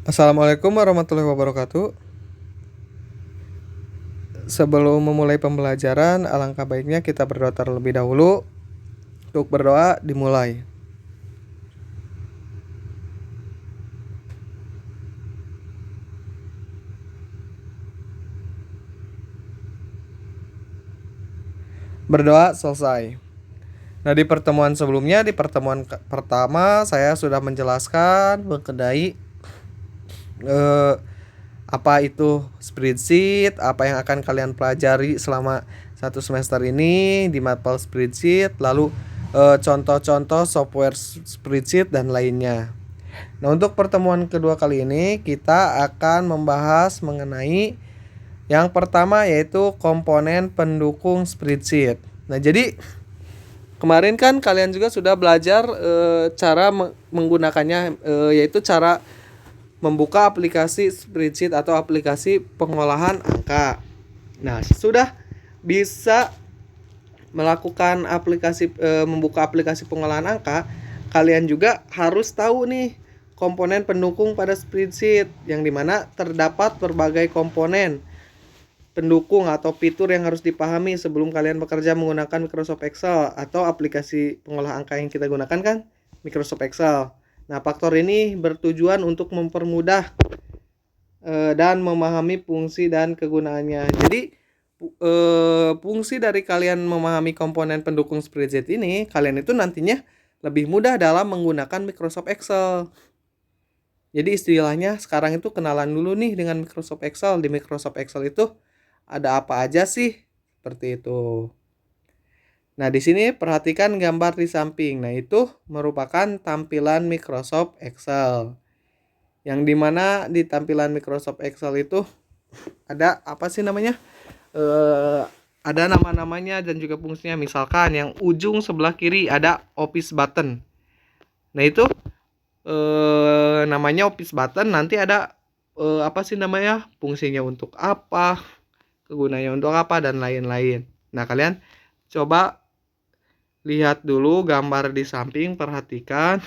Assalamualaikum warahmatullahi wabarakatuh. Sebelum memulai pembelajaran, alangkah baiknya kita berdoa terlebih dahulu. Untuk berdoa dimulai. Berdoa selesai. Nah, di pertemuan sebelumnya, di pertemuan pertama saya sudah menjelaskan mengenai apa itu spreadsheet, apa yang akan kalian pelajari selama satu semester ini di Mapel Spreadsheet, lalu contoh-contoh software spreadsheet dan lainnya. Nah, untuk pertemuan kedua kali ini kita akan membahas mengenai yang pertama yaitu komponen pendukung spreadsheet. Nah, jadi kemarin kan kalian juga sudah belajar cara menggunakannya, yaitu cara membuka aplikasi spreadsheet atau aplikasi pengolahan angka. Nah, sudah bisa melakukan membuka aplikasi pengolahan angka, kalian juga harus tahu nih komponen pendukung pada spreadsheet, yang dimana terdapat berbagai komponen pendukung atau fitur yang harus dipahami sebelum kalian bekerja menggunakan Microsoft Excel atau aplikasi pengolah angka yang kita gunakan kan Microsoft Excel. Nah, faktor ini bertujuan untuk mempermudah dan memahami fungsi dan kegunaannya. Jadi fungsi dari kalian memahami komponen pendukung spreadsheet ini, kalian itu nantinya lebih mudah dalam menggunakan Microsoft Excel. Jadi istilahnya sekarang itu kenalan dulu nih dengan Microsoft Excel. Di Microsoft Excel itu ada apa aja sih? Seperti itu. Nah, di sini perhatikan gambar di samping. Nah, itu merupakan tampilan Microsoft Excel. Yang dimana di tampilan Microsoft Excel itu ada apa sih namanya? Ada nama-namanya dan juga fungsinya. Misalkan yang ujung sebelah kiri ada Office button. Nah, itu namanya Office button. Nanti ada apa sih namanya? Fungsinya untuk apa? Kegunaannya untuk apa dan lain-lain. Nah, kalian coba lihat dulu gambar di samping, perhatikan.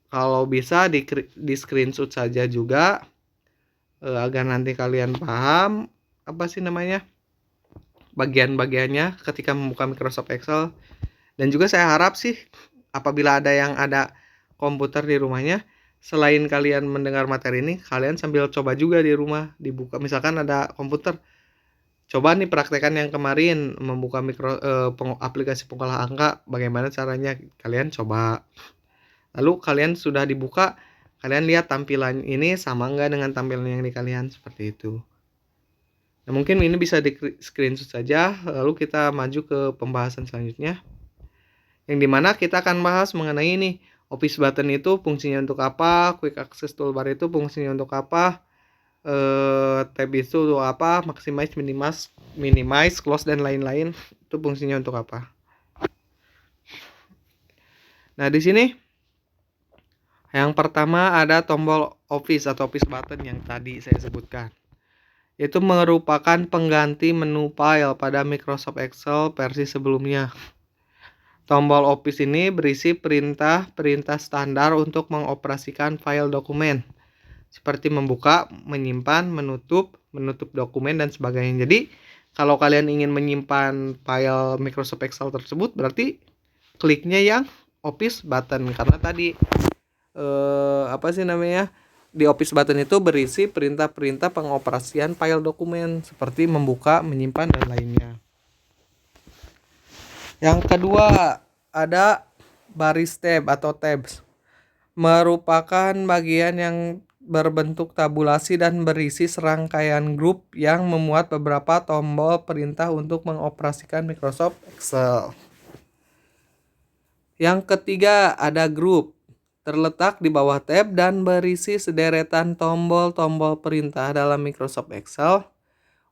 Kalau bisa di screenshot saja juga agar nanti kalian paham apa sih namanya bagian-bagiannya ketika membuka Microsoft Excel. Dan juga saya harap sih apabila ada komputer di rumahnya, selain kalian mendengar materi ini, kalian sambil coba juga di rumah dibuka. Misalkan ada komputer, coba nih praktekan yang kemarin membuka aplikasi pengolah angka, bagaimana caranya, kalian coba. Lalu kalian sudah dibuka, kalian lihat tampilan ini sama enggak dengan tampilan yang di kalian, seperti itu. Nah, mungkin ini bisa di screenshot saja, lalu kita maju ke pembahasan selanjutnya, yang dimana kita akan bahas mengenai ini Office button itu fungsinya untuk apa, Quick Access Toolbar itu fungsinya untuk apa, tab itu untuk apa, maximize, minimize, close dan lain-lain itu fungsinya untuk apa. Nah, di sini yang pertama ada tombol Office atau Office button yang tadi saya sebutkan. Itu merupakan pengganti menu file pada Microsoft Excel versi sebelumnya. Tombol Office ini berisi perintah standar untuk mengoperasikan file dokumen, seperti membuka, menyimpan, menutup dokumen, dan sebagainya. Jadi, kalau kalian ingin menyimpan file Microsoft Excel tersebut, berarti kliknya yang Office button. Karena tadi, di Office button itu berisi perintah-perintah pengoperasian file dokumen, seperti membuka, menyimpan, dan lainnya. Yang kedua, ada baris tab atau tabs. Merupakan bagian yang berbentuk tabulasi dan berisi serangkaian grup yang memuat beberapa tombol perintah untuk mengoperasikan Microsoft Excel. Yang ketiga, ada grup. Terletak di bawah tab dan berisi sederetan tombol-tombol perintah dalam Microsoft Excel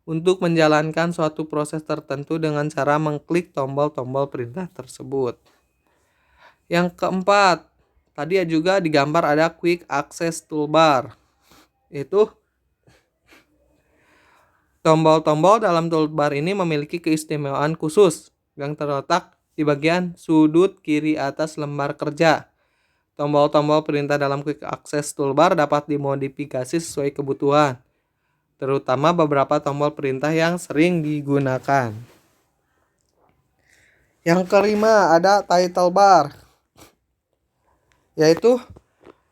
untuk menjalankan suatu proses tertentu dengan cara mengklik tombol-tombol perintah tersebut. Yang keempat, tadi juga digambar ada Quick Access Toolbar. Itu tombol-tombol dalam toolbar ini memiliki keistimewaan khusus yang terletak di bagian sudut kiri atas lembar kerja. Tombol-tombol perintah dalam Quick Access Toolbar dapat dimodifikasi sesuai kebutuhan, terutama beberapa tombol perintah yang sering digunakan. Yang kelima ada title bar, yaitu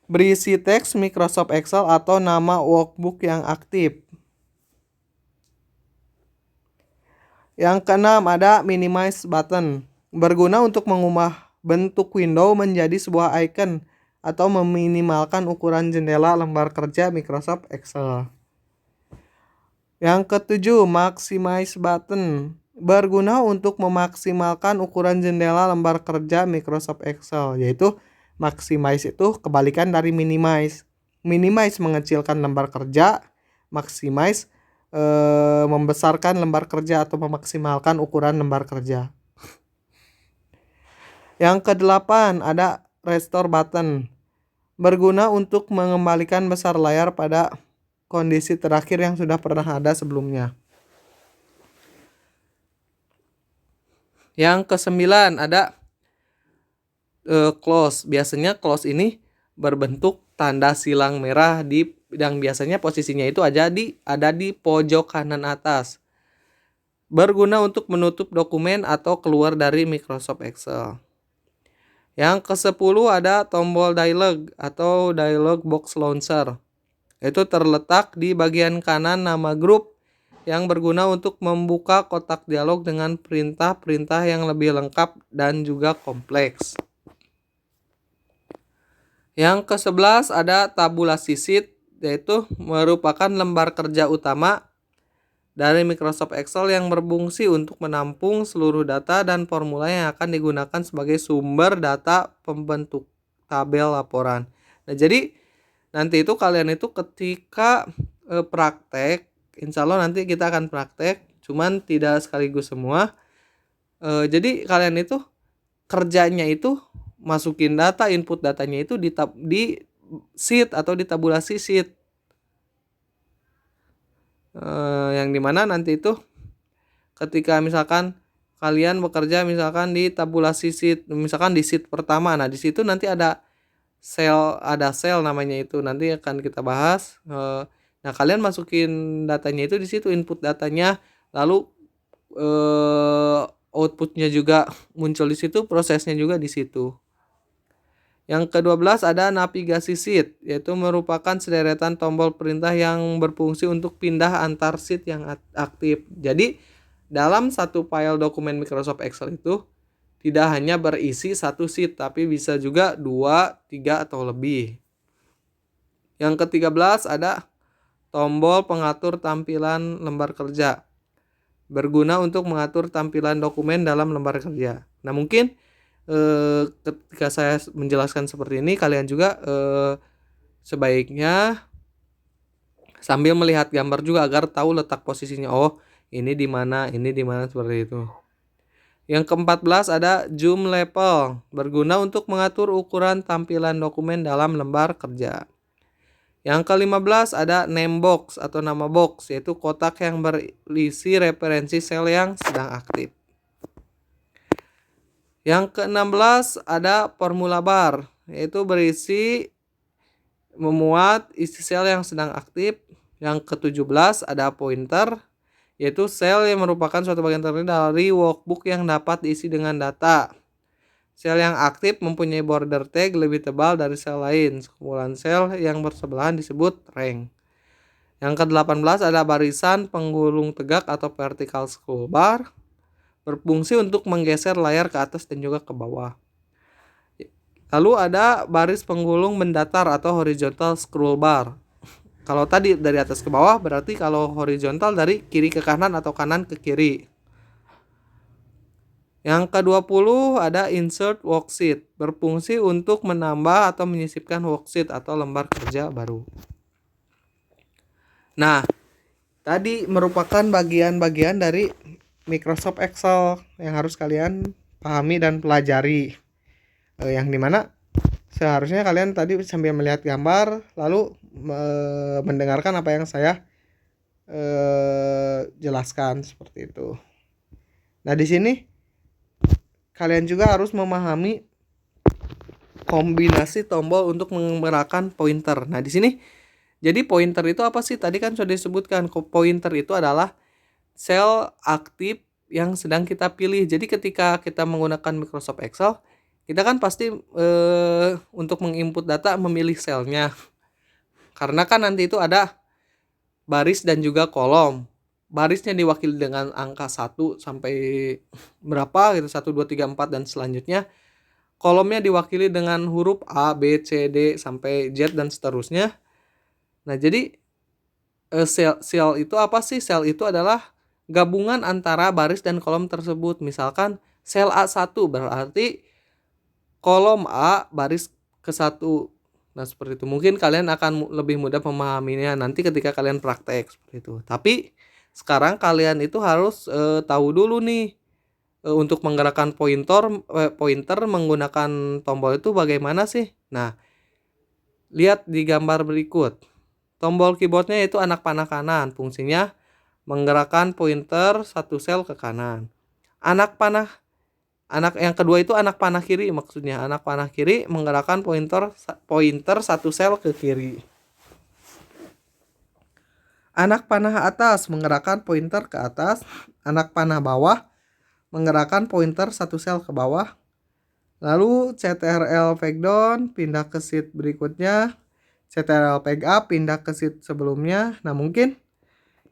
berisi teks Microsoft Excel atau nama workbook yang aktif. Yang keenam ada minimize button, berguna untuk mengubah bentuk window menjadi sebuah icon atau meminimalkan ukuran jendela lembar kerja Microsoft Excel. Yang ketujuh, maximize button, berguna untuk memaksimalkan ukuran jendela lembar kerja Microsoft Excel, yaitu maximize itu kebalikan dari minimize. Minimize mengecilkan lembar kerja, maximize membesarkan lembar kerja atau memaksimalkan ukuran lembar kerja. Yang kedelapan ada restore button, berguna untuk mengembalikan besar layar pada kondisi terakhir yang sudah pernah ada sebelumnya. Yang kesembilan ada close. Biasanya close ini berbentuk tanda silang merah yang biasanya posisinya itu ada di pojok kanan atas. Berguna untuk menutup dokumen atau keluar dari Microsoft Excel. Yang ke-10 ada tombol dialog atau dialog box launcher. Itu terletak di bagian kanan nama grup yang berguna untuk membuka kotak dialog dengan perintah-perintah yang lebih lengkap dan juga kompleks. Yang ke-11 ada tabulasi sheet, yaitu merupakan lembar kerja utama dari Microsoft Excel yang berfungsi untuk menampung seluruh data dan formula yang akan digunakan sebagai sumber data pembentuk tabel laporan. Nah, jadi nanti itu kalian itu ketika praktek, insya Allah nanti kita akan praktek, cuman tidak sekaligus semua. Jadi kalian itu kerjanya itu masukin data, input datanya itu di sheet atau di tabulasi sheet. Yang dimana nanti itu ketika misalkan kalian bekerja misalkan di tabulasi sheet, misalkan di sheet pertama, nah di situ nanti ada sel namanya itu, nanti akan kita bahas. Nah, kalian masukin datanya itu di situ, input datanya, lalu outputnya juga muncul di situ, prosesnya juga di situ. Yang ke-12 ada navigasi sheet, yaitu merupakan sederetan tombol perintah yang berfungsi untuk pindah antar sheet yang aktif. Jadi dalam satu file dokumen Microsoft Excel itu tidak hanya berisi satu sheet, tapi bisa juga 2, 3, atau lebih. Yang ke-13 ada tombol pengatur tampilan lembar kerja, berguna untuk mengatur tampilan dokumen dalam lembar kerja. Nah, mungkin ketika saya menjelaskan seperti ini, kalian juga sebaiknya sambil melihat gambar juga agar tahu letak posisinya. Oh, ini di mana seperti itu. Yang ke-14 ada zoom level, berguna untuk mengatur ukuran tampilan dokumen dalam lembar kerja. Yang ke-15 ada name box atau nama box, yaitu kotak yang berisi referensi sel yang sedang aktif. Yang ke-16 ada formula bar, yaitu berisi memuat isi sel yang sedang aktif. Yang ke-17 ada pointer, yaitu sel yang merupakan suatu bagian tertentu dari workbook yang dapat diisi dengan data. Sel yang aktif mempunyai border tag lebih tebal dari sel lain. Sekumpulan sel yang bersebelahan disebut rank. Yang ke-18 ada barisan penggulung tegak atau vertical scroll bar, berfungsi untuk menggeser layar ke atas dan juga ke bawah. Lalu ada baris penggulung mendatar atau horizontal scroll bar. Kalau tadi dari atas ke bawah, berarti kalau horizontal dari kiri ke kanan atau kanan ke kiri. Yang ke-20 ada insert worksheet, berfungsi untuk menambah atau menyisipkan worksheet atau lembar kerja baru. Nah, tadi merupakan bagian-bagian dari Microsoft Excel yang harus kalian pahami dan pelajari, yang dimana seharusnya kalian tadi sambil melihat gambar lalu mendengarkan apa yang saya jelaskan seperti itu. Nah, di sini kalian juga harus memahami kombinasi tombol untuk menggerakkan pointer. Nah, di sini jadi pointer itu apa sih? Tadi kan sudah disebutkan, pointer itu adalah sel aktif yang sedang kita pilih. Jadi ketika kita menggunakan Microsoft Excel, kita kan pasti untuk menginput data memilih selnya. Karena kan nanti itu ada baris dan juga kolom. Barisnya diwakili dengan angka 1 sampai berapa gitu, 1, 2, 3, 4 dan selanjutnya. Kolomnya diwakili dengan huruf A, B, C, D sampai Z dan seterusnya. Nah, jadi sel itu apa sih? Sel itu adalah gabungan antara baris dan kolom tersebut. Misalkan sel A1 berarti kolom A baris ke-1. Nah, seperti itu. Mungkin kalian akan lebih mudah memahaminya nanti ketika kalian praktek seperti itu. Tapi sekarang kalian itu harus tahu dulu nih untuk menggerakkan pointer menggunakan tombol itu bagaimana sih? Nah, lihat di gambar berikut. Tombol keyboardnya itu anak panah kanan, fungsinya menggerakkan pointer satu sel ke kanan. Anak yang kedua itu anak panah kiri, maksudnya anak panah kiri menggerakkan pointer satu sel ke kiri. Anak panah atas menggerakkan pointer ke atas. Anak panah bawah menggerakkan pointer satu sel ke bawah. Lalu CTRL peg down pindah ke sheet berikutnya. CTRL peg up pindah ke sheet sebelumnya. Nah, mungkin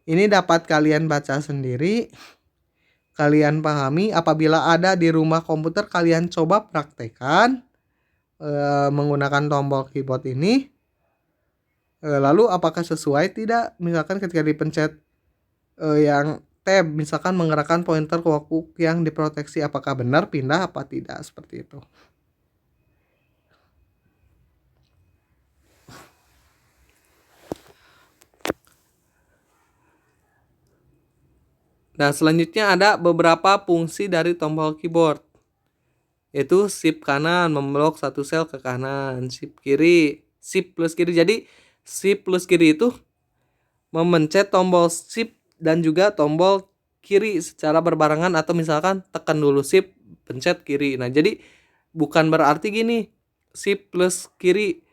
ini dapat kalian baca sendiri, kalian pahami. Apabila ada di rumah komputer, kalian coba praktekkan menggunakan tombol keyboard ini. Lalu apakah sesuai tidak? Misalkan ketika dipencet yang tab, misalkan menggerakkan pointer ke waktu yang diproteksi, apakah benar pindah apa tidak, seperti itu. Nah, selanjutnya ada beberapa fungsi dari tombol keyboard, yaitu shift kanan memblok satu sel ke kanan, shift kiri, shift plus kiri. Jadi shift plus kiri itu memencet tombol shift dan juga tombol kiri secara berbarengan, atau misalkan tekan dulu shift pencet kiri. Nah, jadi bukan berarti gini, shift plus kiri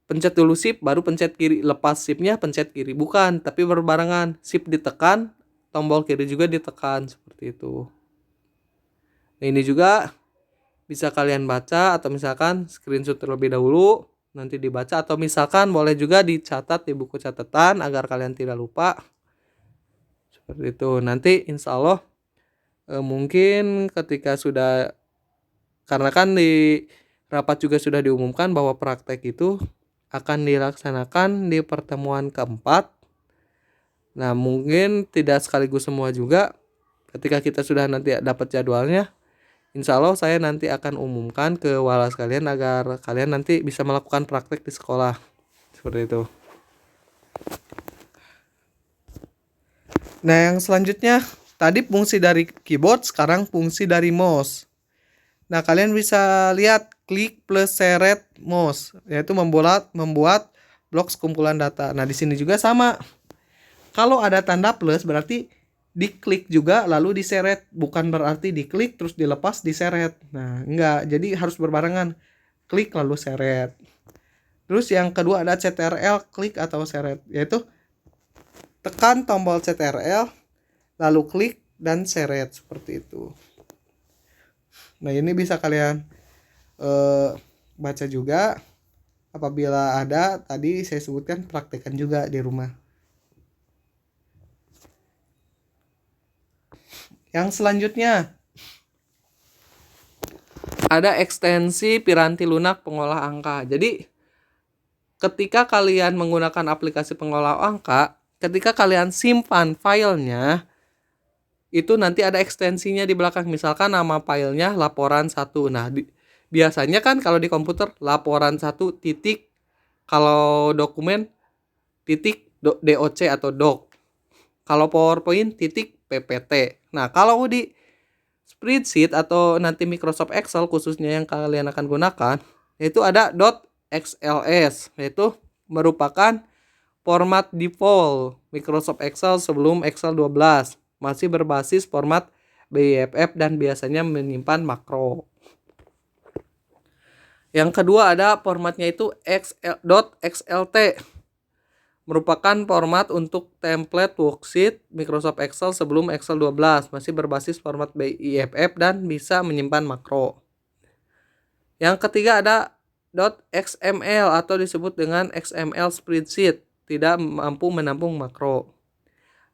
pencet dulu shift baru pencet kiri, lepas shiftnya pencet kiri, bukan, tapi berbarengan, shift ditekan tombol kiri juga ditekan, seperti itu. Nah, ini juga bisa kalian baca atau misalkan screenshot terlebih dahulu, nanti dibaca, atau misalkan boleh juga dicatat di buku catatan agar kalian tidak lupa. Seperti itu. Nanti insya Allah mungkin ketika sudah, karena kan di rapat juga sudah diumumkan bahwa praktek itu akan dilaksanakan di pertemuan keempat. Nah, mungkin tidak sekaligus semua juga. Ketika kita sudah nanti dapat jadwalnya, insya Allah saya nanti akan umumkan ke walas kalian agar kalian nanti bisa melakukan praktek di sekolah. Seperti itu. Nah, yang selanjutnya, tadi fungsi dari keyboard, sekarang fungsi dari mouse. Nah, kalian bisa lihat klik plus seret mouse, yaitu membuat blok sekumpulan data. Nah, di sini juga sama. Kalau ada tanda plus berarti diklik juga lalu diseret, bukan berarti diklik terus dilepas diseret. Nah, enggak, jadi harus berbarengan. Klik lalu seret. Terus yang kedua ada CTRL klik atau seret, yaitu tekan tombol CTRL lalu klik dan seret, seperti itu. Nah, ini bisa kalian baca juga. Apabila ada, tadi saya sebutkan, praktekkan juga di rumah. Yang selanjutnya ada ekstensi piranti lunak pengolah angka. Jadi ketika kalian menggunakan aplikasi pengolah angka, ketika kalian simpan filenya, itu nanti ada ekstensinya di belakang. Misalkan nama filenya laporan 1. Nah, biasanya kan kalau di komputer laporan 1 titik, kalau dokumen titik doc atau doc. Kalau PowerPoint titik ppt. Nah, kalau di spreadsheet atau nanti Microsoft Excel khususnya yang kalian akan gunakan, itu ada .xls, yaitu merupakan format default Microsoft Excel sebelum Excel 12. Masih berbasis format BIFF dan biasanya menyimpan makro. Yang kedua ada formatnya itu .xlt, merupakan format untuk template worksheet Microsoft Excel sebelum Excel 12, masih berbasis format BIFF dan bisa menyimpan makro. Yang ketiga ada .xml atau disebut dengan XML spreadsheet, tidak mampu menampung makro.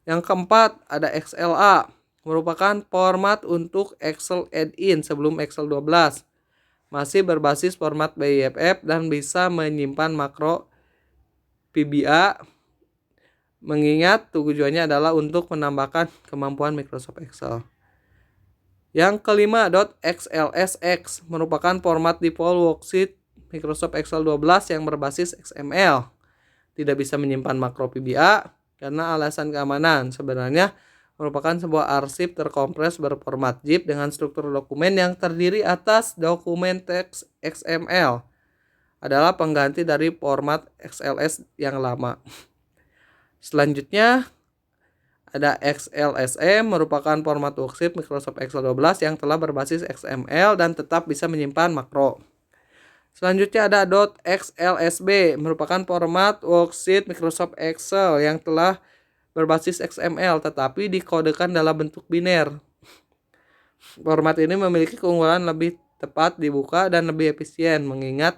Yang keempat ada XLA, merupakan format untuk Excel add-in sebelum Excel 12, masih berbasis format BIFF dan bisa menyimpan makro VBA, mengingat tujuannya adalah untuk menambahkan kemampuan Microsoft Excel. Yang kelima .xlsx, merupakan format default worksheet Microsoft Excel 12 yang berbasis XML, tidak bisa menyimpan makro VBA karena alasan keamanan. Sebenarnya merupakan sebuah arsip terkompres berformat zip dengan struktur dokumen yang terdiri atas dokumen teks XML, adalah pengganti dari format XLS yang lama. Selanjutnya ada XLSM, merupakan format worksheet Microsoft Excel 12 yang telah berbasis XML dan tetap bisa menyimpan makro. Selanjutnya ada .xlsb, merupakan format worksheet Microsoft Excel yang telah berbasis XML tetapi dikodekan dalam bentuk biner. Format ini memiliki keunggulan lebih tepat dibuka dan lebih efisien, mengingat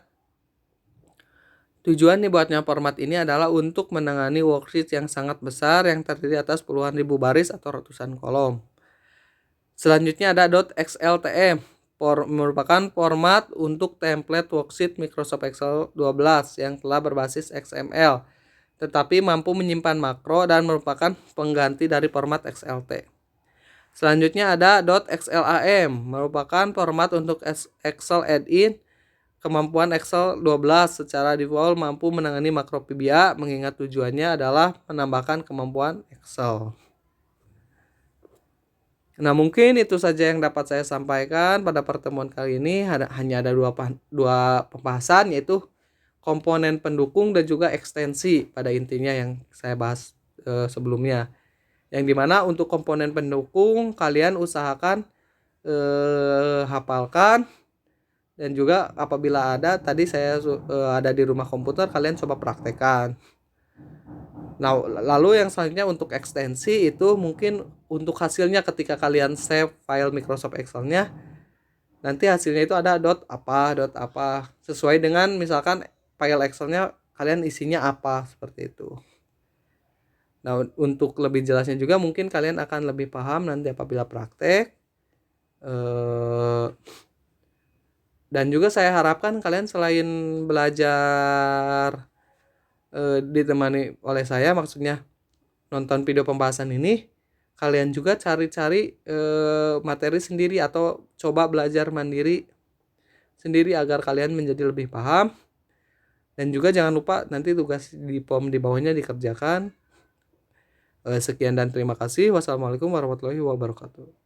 tujuan dibuatnya format ini adalah untuk menangani worksheet yang sangat besar yang terdiri atas puluhan ribu baris atau ratusan kolom. Selanjutnya ada .xltm, merupakan format untuk template worksheet Microsoft Excel 12 yang telah berbasis XML, tetapi mampu menyimpan makro dan merupakan pengganti dari format XLT. Selanjutnya ada .xlam, merupakan format untuk Excel add-in. Kemampuan Excel 12 secara default mampu menangani makro VBA, mengingat tujuannya adalah menambahkan kemampuan Excel. Nah, mungkin itu saja yang dapat saya sampaikan pada pertemuan kali ini. Hanya ada dua pembahasan, yaitu komponen pendukung dan juga ekstensi pada intinya yang saya bahas sebelumnya. Yang dimana untuk komponen pendukung kalian usahakan hafalkan. Dan juga apabila ada, tadi saya ada di rumah komputer, kalian coba praktekkan. Nah, lalu yang selanjutnya untuk ekstensi itu mungkin untuk hasilnya ketika kalian save file Microsoft Excel-nya, nanti hasilnya itu ada dot apa sesuai dengan misalkan file Excel-nya kalian isinya apa, seperti itu. Nah, untuk lebih jelasnya juga mungkin kalian akan lebih paham nanti apabila praktek. Dan juga saya harapkan kalian selain belajar ditemani oleh saya, maksudnya nonton video pembahasan ini, kalian juga cari-cari materi sendiri atau coba belajar mandiri sendiri agar kalian menjadi lebih paham. Dan juga jangan lupa nanti tugas di form di bawahnya dikerjakan. Sekian dan terima kasih. Wassalamualaikum warahmatullahi wabarakatuh.